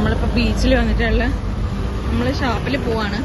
നമ്മളിപ്പോ ബീച്ചിൽ വന്നിട്ടുള്ള നമ്മള് ഷാപ്പിൽ പോവാണ്.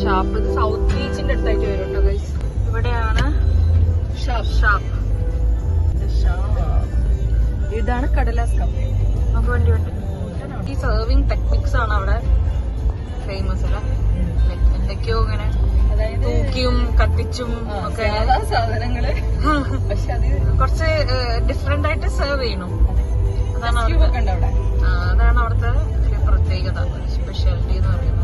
ഷാപ്പ് സൗത്ത് ബീച്ചിന്റെ അടുത്തായിട്ട് വരും കേട്ടോ ഗൈസ്. ഇവിടെയാണ് ഷാപ്പ്. ഇതാണ് കടലാസ് കഫേ. നമുക്ക് വേണ്ടി ഈ സെർവിങ് ടെക്നിക്സ് ആണ് അവിടെ ഫേമസ് അല്ല. എന്തൊക്കെയോ ഇങ്ങനെ തൂക്കിയും കത്തിച്ചും ഒക്കെ സാധനങ്ങള് പക്ഷെ അത് കുറച്ച് ഡിഫറെന്റ് ആയിട്ട് സെർവ് ചെയ്യണം. അതാണ് അവിടുത്തെ ഒരു പ്രത്യേകത, സ്പെഷ്യാലിറ്റി എന്ന് പറയുന്നത്.